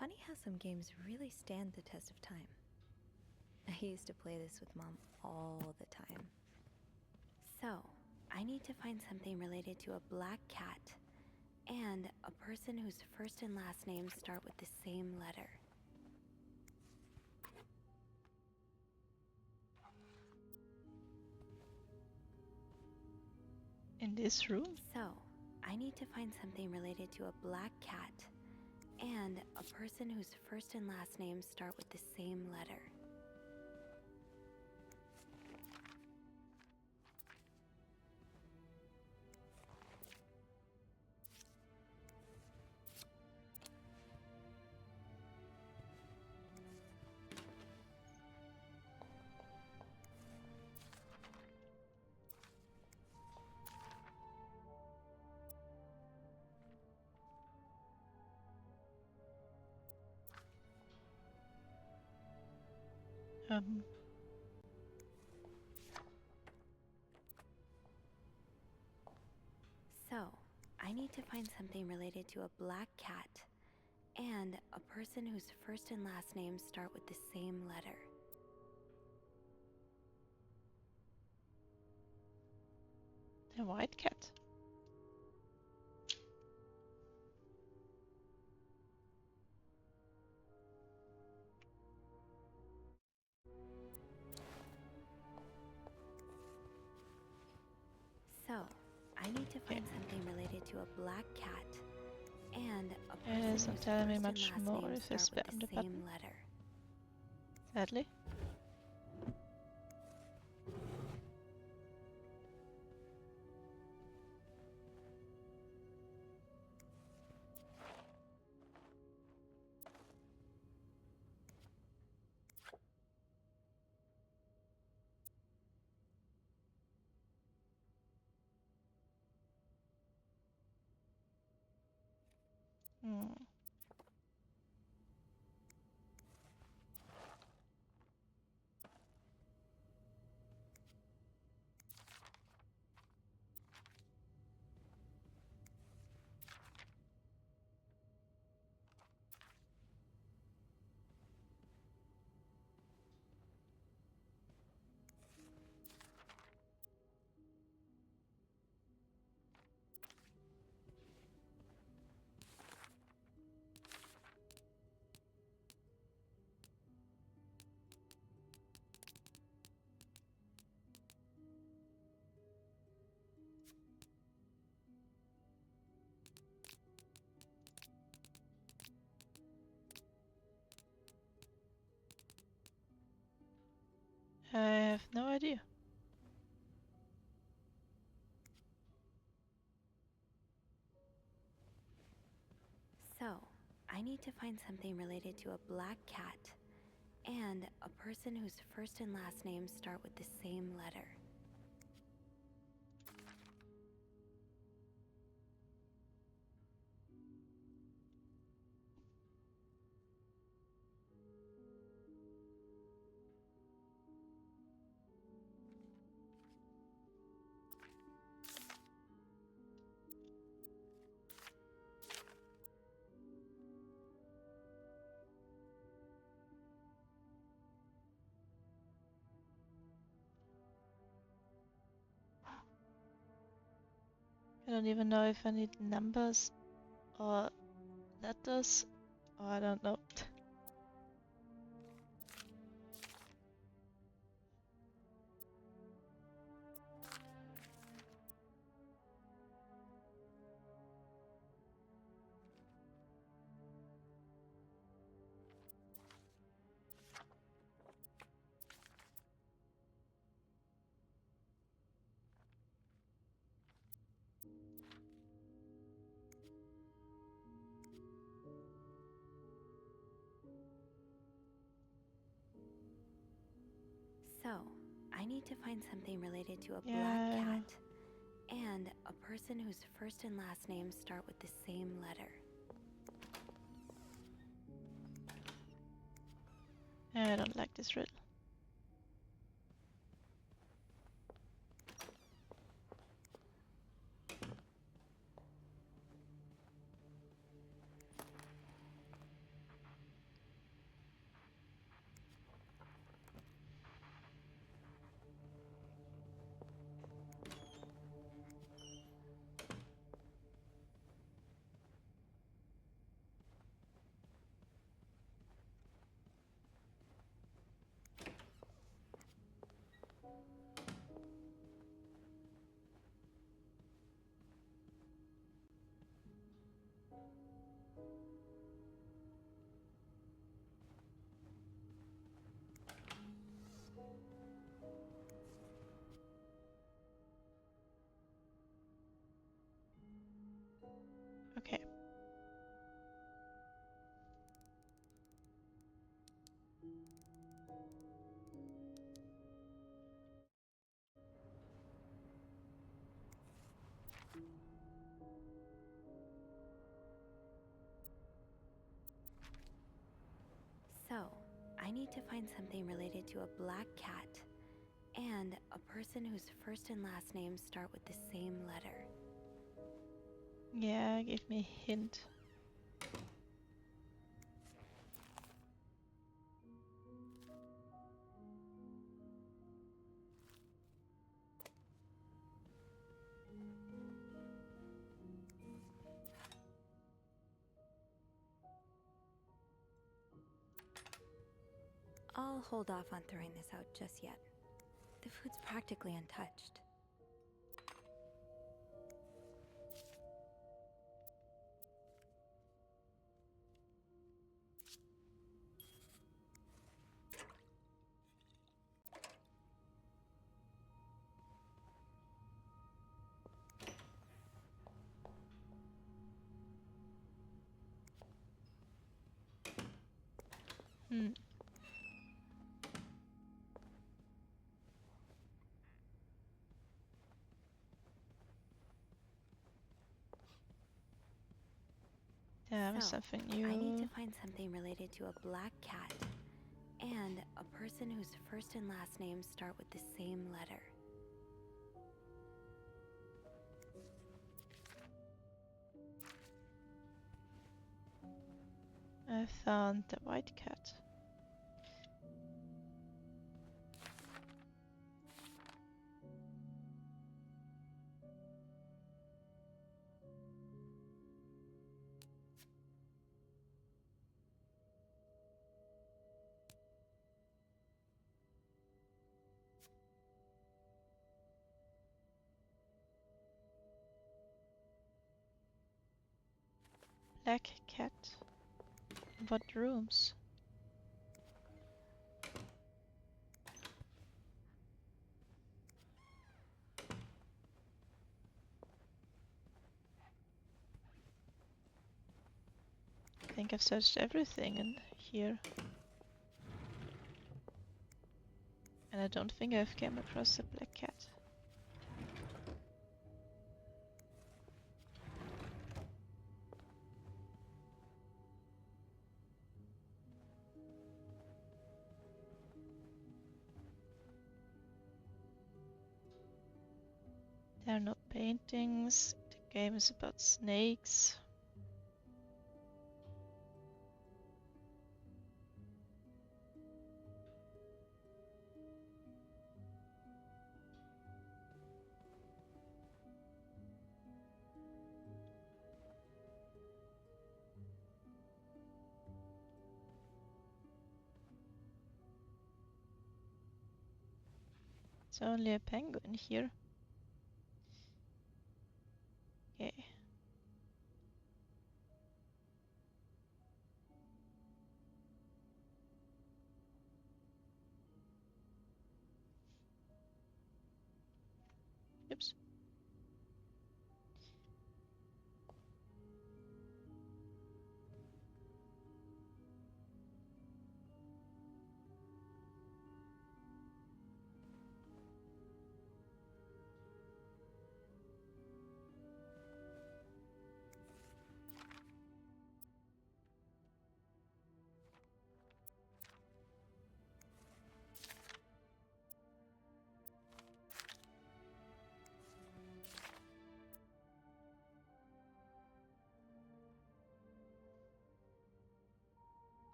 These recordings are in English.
Funny how some games really stand the test of time. I used to play this with Mom all the time. So, I need to find something related to a black cat and a person whose first and last names start with the same letter. In this room? So, I need to find something related to a black cat and a person whose first and last names start with the same letter. So, I need to find something related to a black cat and a person whose first and last names start with the same letter. A white cat. So, I need to find something related to a black cat and a person It's not whose telling me first and much last more names if I start with spam the the same button. letter. Sadly. Hmm. I have no idea. So, I need to find something related to a black cat and a person whose first and last names start with the same letter. I don't even know if I need numbers or letters, or I don't know. So, I need to find something related to a black Yeah. cat and a person whose first and last names start with the same letter. I don't like this riddle. I need to find something related to a black cat and a person whose first and last names start with the same letter. Yeah, give me a hint. I'll hold off on throwing this out just yet. The food's practically untouched. Hmm. Damn, So, something I need new. to find something related to a black cat and a person whose first and last names start with the same letter. I found the white cat. Black cat. What rooms? I think I've searched everything in here. And I don't think I've came across a black cat. There are no paintings. The game is about snakes. It's only a penguin here. Okay. Oops.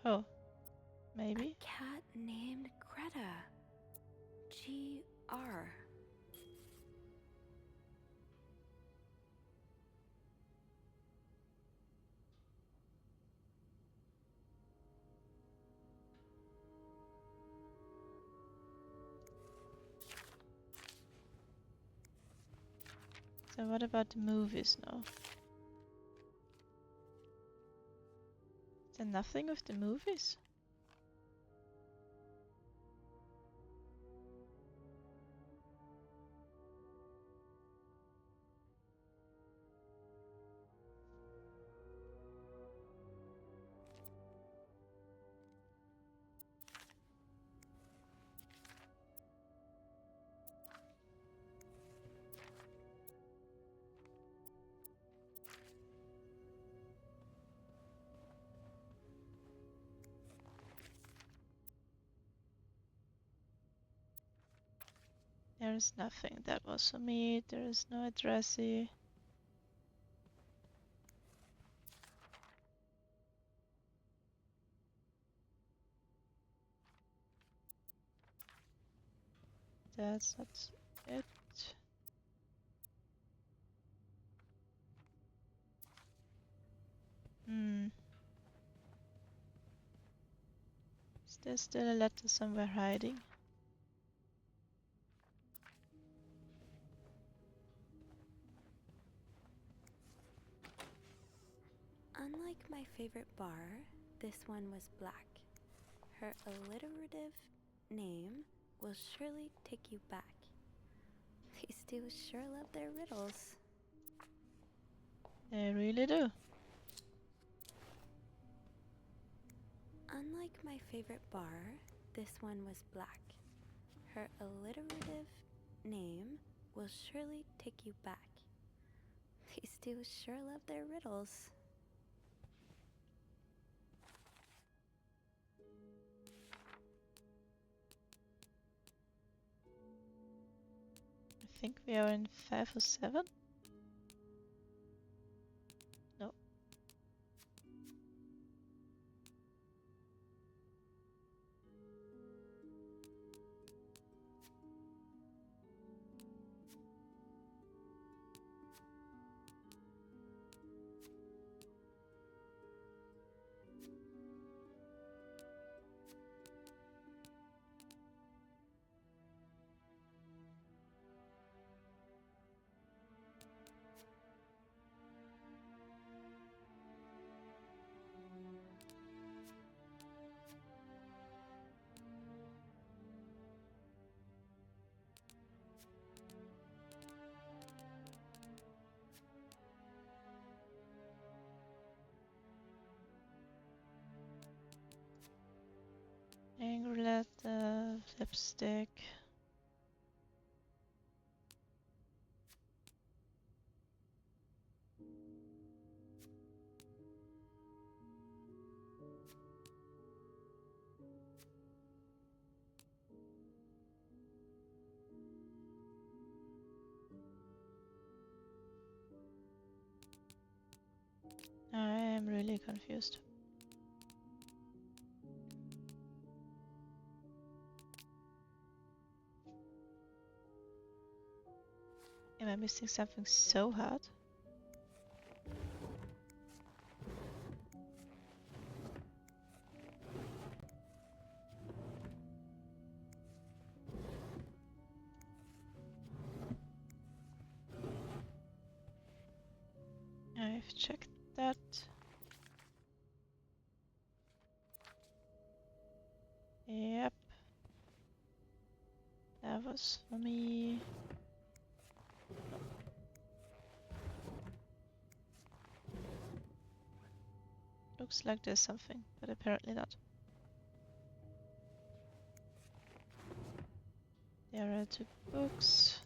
Oh, maybe. A cat named Greta. G-R. So what about the movies now? Is there nothing with the movies? There's nothing. That was for me. There is no addressy. That's not it. Is there still a letter somewhere hiding? Unlike my favorite bar, this one was black. Her alliterative name will surely take you back. These two sure love their riddles. They really do. Unlike my favorite bar, this one was black. Her alliterative name will surely take you back. These two sure love their riddles. I think we are in 5 or 7. No. Angry letter, lipstick. I am really confused. Am I missing something so hard? I've checked that. Yep. That was for me. Looks like there's something, but apparently not. There are 2 books.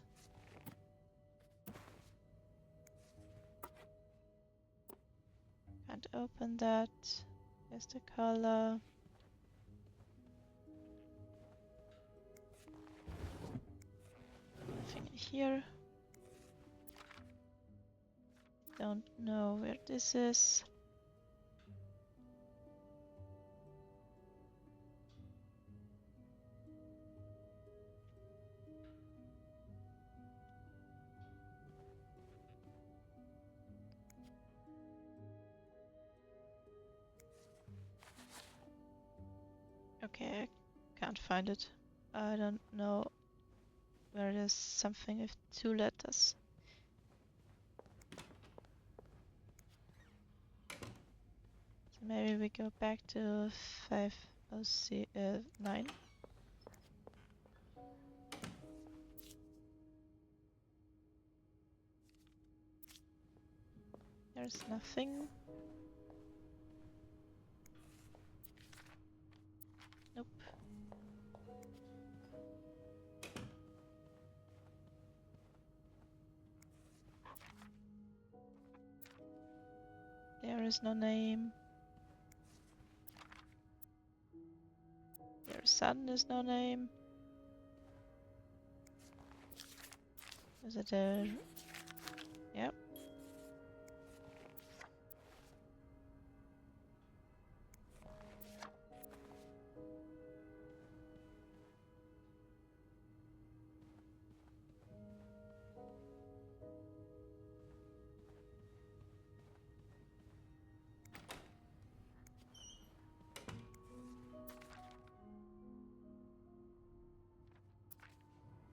Can't open that. There's the color. Nothing in here. Don't know where this is. Okay, I can't find it. I don't know where there's something with 2 letters. So maybe we go back to 509. There's nothing. Nope. There is no name. Their son is no name. Is it a... Yep.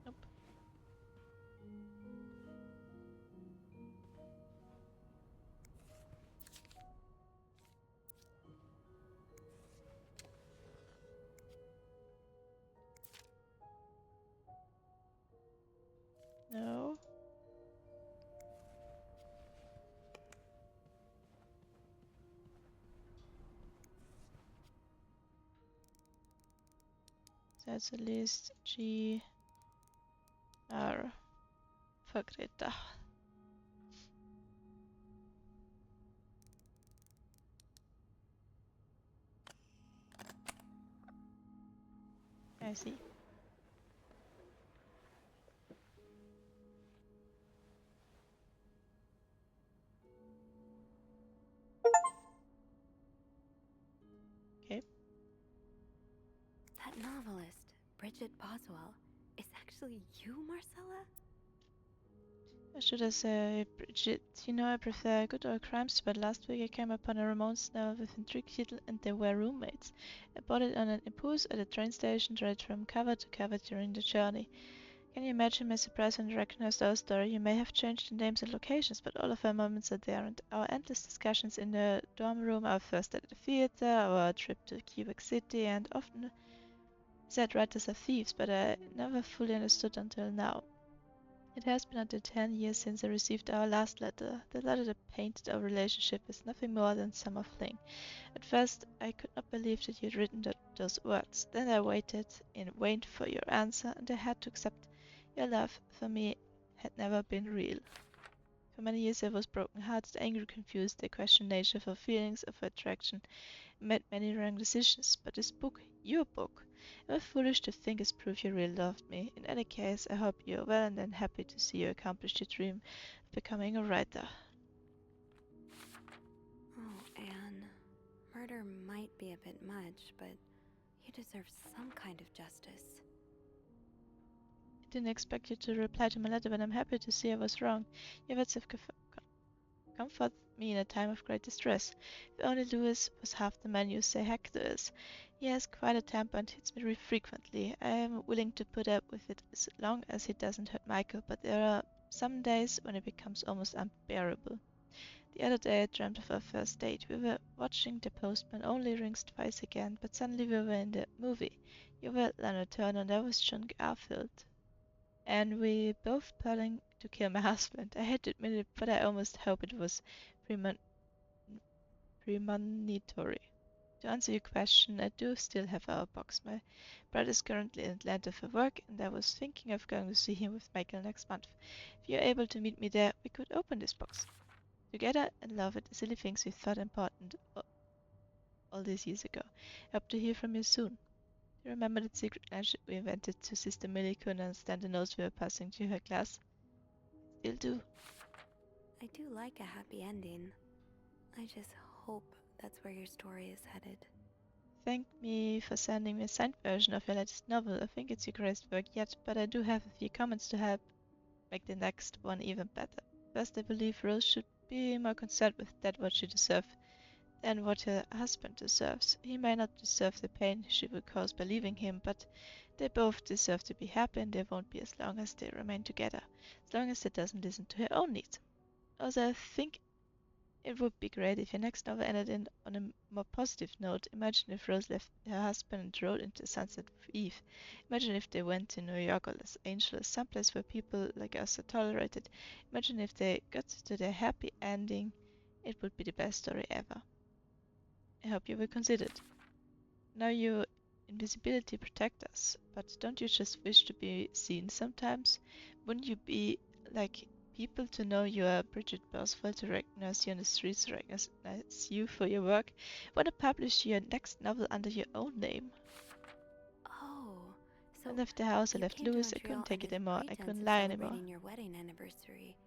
Nope. No. That's at least G R. Vergreta. I see. Okay. That novelist, Bridget Boswell, is actually you, Marcella? Or should I say, Bridget, you know I prefer good old crimes, but last week I came upon a romance novel with intrigue title and they were roommates. I bought it on an impulse at a train station, read from cover to cover during the journey. Can you imagine my surprise when I recognized our story? You may have changed the names and locations, but all of our moments are there, and our endless discussions in the dorm room, our first date at the theater, our trip to Quebec City, and often said writers are thieves, but I never fully understood until now. It has been until 10 years since I received our last letter, the letter that painted our relationship as nothing more than summer fling. At first, I could not believe that you had written those words. Then I waited in vain for your answer, and I had to accept your love for me had never been real. For many years I was broken-hearted, angry, confused. I questioned the nature of our feelings, of our attraction, and made many wrong decisions. But this book, your book, am I foolish to think is proof you really loved me? In any case, I hope you are well and I'm happy to see you accomplish your dream of becoming a writer. Oh, Anne. Murder might be a bit much, but you deserve some kind of justice. I didn't expect you to reply to my letter, but I'm happy to see I was wrong. Your words have comforted me in a time of great distress. If only Louis was half the man you say Hector is. He has quite a temper and hits me frequently. I am willing to put up with it as long as he doesn't hurt Michael, but there are some days when it becomes almost unbearable. The other day I dreamt of our first date. We were watching The Postman only rings twice again, but suddenly we were in the movie. You were Lana Turner and I was John Garfield. And we both plotting to kill my husband. I hate to admit it, but I almost hope it was premon premonitory. To answer your question, I do still have our box. My brother is currently in Atlanta for work, and I was thinking of going to see him with Michael next month. If you're able to meet me there, we could open this box together and laugh at the silly things we thought important all these years ago. I hope to hear from you soon. Do you remember that secret language we invented so Sister Millie couldn't understand the notes we were passing to her class? Still do. I do like a happy ending. I just hope that's where your story is headed. Thank me for sending me a signed version of your latest novel. I think it's your greatest work yet, but I do have a few comments to help make the next one even better. First, I believe Rose should be more concerned with that what she deserves than what her husband deserves. He may not deserve the pain she will cause by leaving him, but they both deserve to be happy, and they won't be as long as they remain together, as long as they doesn't listen to her own needs. Also, I think it would be great if your next novel ended on a more positive note. Imagine if Rose left her husband and rode into sunset with Eve. Imagine if they went to New York or Los Angeles, someplace where people like us are tolerated. Imagine if they got to their happy ending. It would be the best story ever. I hope you will consider it. Now your invisibility protects us, but don't you just wish to be seen sometimes? Wouldn't you be like people to know you are Bridget Boswell, to recognize you on the streets, to recognize you for your work? Want to publish your next novel under your own name? Oh, So, I left the house, I you left came to Louis, I Montreal couldn't take under it the anymore, I pretense couldn't of lie anymore. celebrating your wedding anniversary,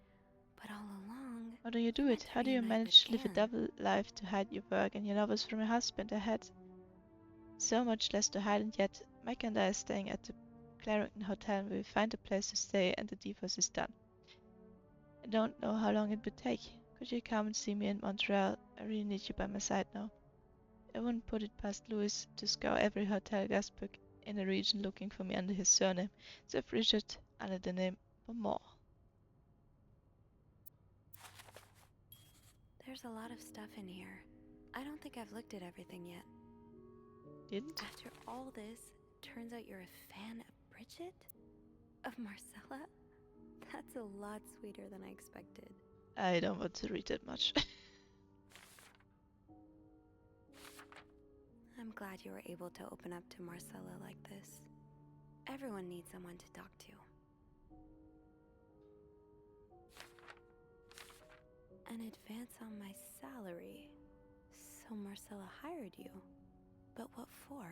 but all along, How do you do you it? meant to How do you reunite with manage to live a Anne. double life to hide your work and your lovers from your husband? I had so much less to hide, and yet Mike and I are staying at the Clarington Hotel and we find a place to stay and the divorce is done. I don't know how long it would take. Could you come and see me in Montreal? I really need you by my side now. I wouldn't put it past Louis to scour every hotel guestbook in the region looking for me under his surname, so if Richard under the name Beaumont. There's a lot of stuff in here. I don't think I've looked at everything yet. Didn't? After all this, turns out you're a fan of Bridget? Of Marcella? That's a lot sweeter than I expected. I don't want to read that much. I'm glad you were able to open up to Marcella like this. Everyone needs someone to talk to. An advance on my salary. So Marcella hired you. But what for?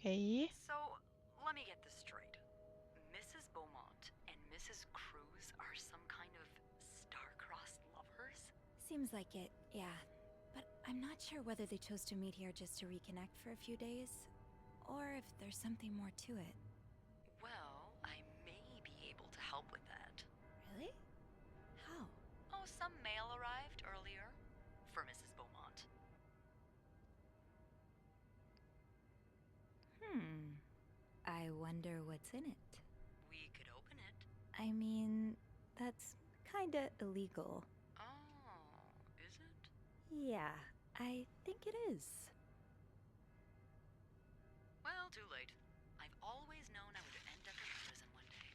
Okay. So, let me get this straight. Mrs. Beaumont and Mrs. Cruz are some kind of star-crossed lovers? Seems like it, yeah. But I'm not sure whether they chose to meet here just to reconnect for a few days, or if there's something more to it. Well, I may be able to help with that. Really? How? Oh, some mail arrived earlier for Mrs. Beaumont. I wonder what's in it. We could open it. I mean, that's kinda illegal. Oh, is it? Yeah, I think it is. Well, too late. I've always known I would end up in prison one day.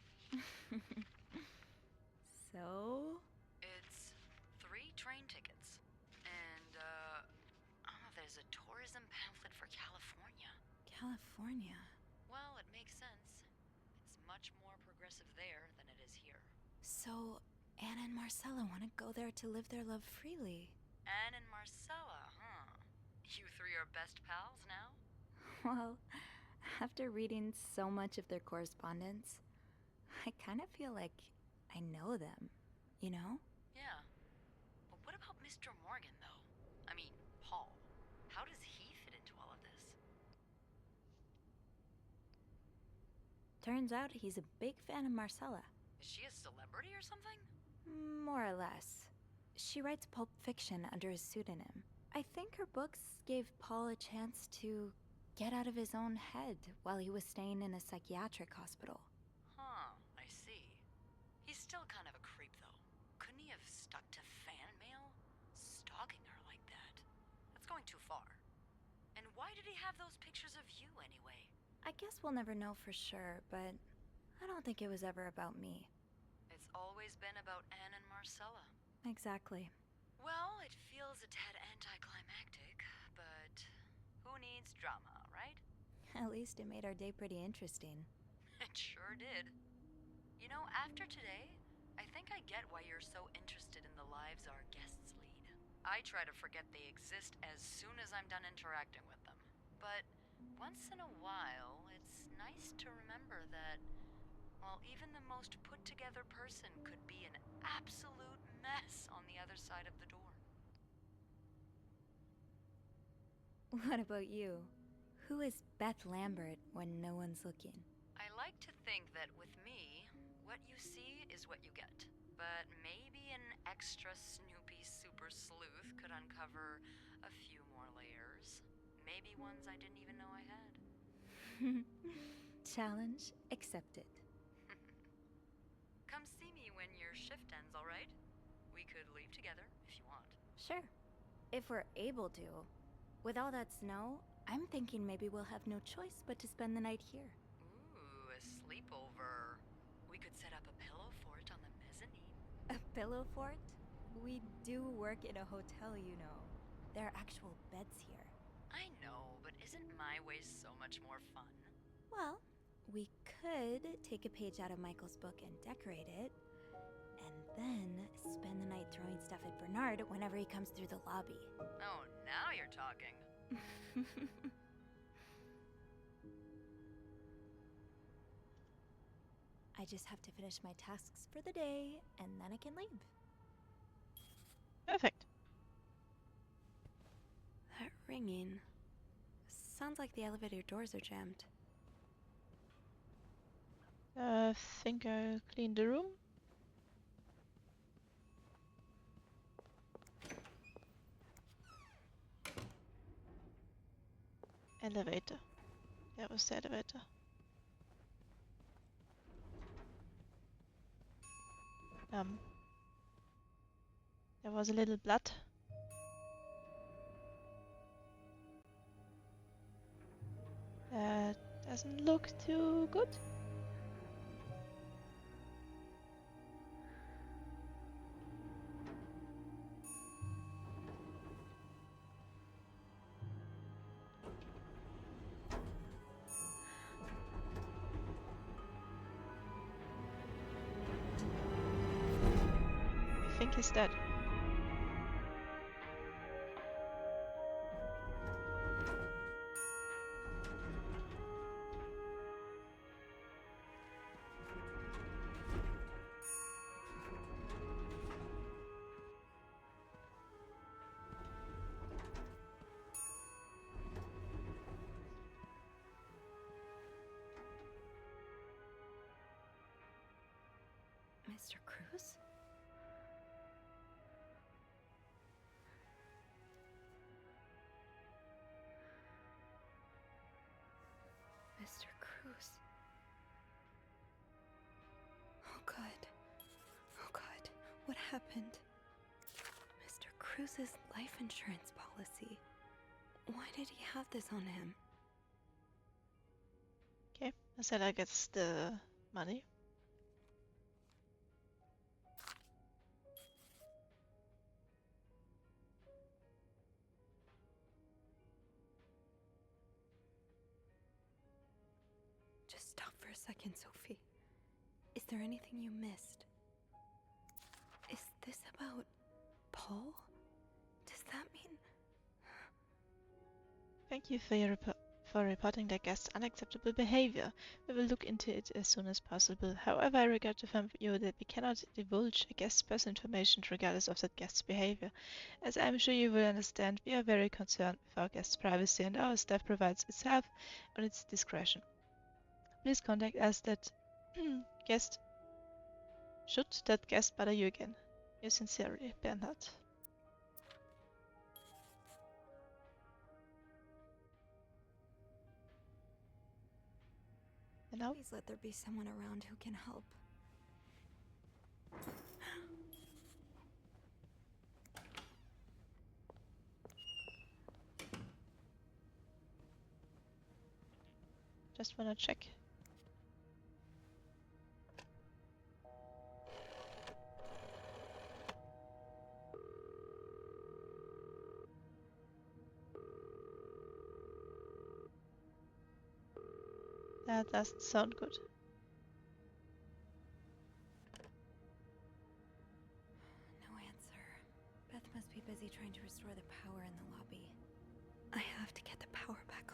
So? It's 3 train tickets. And, there's a tourism pamphlet for California. California. Well, it makes sense. It's much more progressive there than it is here. So, Anna and Marcella want to go there to live their love freely. Anne and Marcella, huh? You 3 are best pals now? Well, after reading so much of their correspondence, I kind of feel like I know them, you know? Yeah. But what about Mr. Morgan, though? I mean, Paul. How does he fit into all of this? Turns out he's a big fan of Marcella. Is she a celebrity or something? More or less. She writes pulp fiction under a pseudonym. I think her books gave Paul a chance to get out of his own head while he was staying in a psychiatric hospital. Huh, I see. He's still kind of a creep, though. Couldn't he have stuck to fan mail? Stalking her like that. That's going too far. And why did he have those pictures of you, anyway? I guess we'll never know for sure, but I don't think it was ever about me. It's always been about Anne and Marcella. Exactly. Well, it feels a tad anticlimactic, but who needs drama, right? At least it made our day pretty interesting. It sure did. You know, after today, I think I get why you're so interested in the lives our guests lead. I try to forget they exist as soon as I'm done interacting with them. But once in a while, it's nice to remember that, well, even the most put-together person could be an absolute mess on the other side of the door. What about you? Who is Beth Lambert when no one's looking? I like to think that with me, what you see is what you get. But maybe an extra snoopy super sleuth could uncover a few more layers. Maybe ones I didn't even know I had. Challenge accepted. Come see me when your shift ends, alright? We could leave together if you want. Sure. If we're able to. With all that snow, I'm thinking maybe we'll have no choice but to spend the night here. Ooh, a sleepover. We could set up a pillow fort on the mezzanine. A pillow fort? We do work in a hotel, you know. There are actual beds here. I know, but isn't my way so much more fun? Well, We could take a page out of Michael's book and decorate it, and then spend the night throwing stuff at Bernard whenever he comes through the lobby. Oh, now you're talking. I just have to finish my tasks for the day, and then I can leave. Perfect. That ringing sounds like the elevator doors are jammed. Think I'll clean the room. Elevator. That was the elevator. There was a little blood. That doesn't look too good. I think he's dead. Mr. Cruz? Mr. Cruz. Oh God. Oh God. What happened? Mr. Cruz's life insurance policy. Why did he have this on him? Okay, Marcella gets the money. Just stop for a second, Sophie. Is there anything you missed? Is this about Paul? Does that mean... Thank you for reporting the guest's unacceptable behavior. We will look into it as soon as possible. However, I regret to inform you that we cannot divulge a guest's personal information regardless of that guest's behavior. As I am sure you will understand, we are very concerned with our guest's privacy and our staff provides itself on its discretion. Please contact us that guest should that guest bother you again. Yours sincerely, Bernhard. And now? Please let there be someone around who can help. Just wanna check. That doesn't sound good. No answer. Beth must be busy trying to restore the power in the lobby. I have to get the power back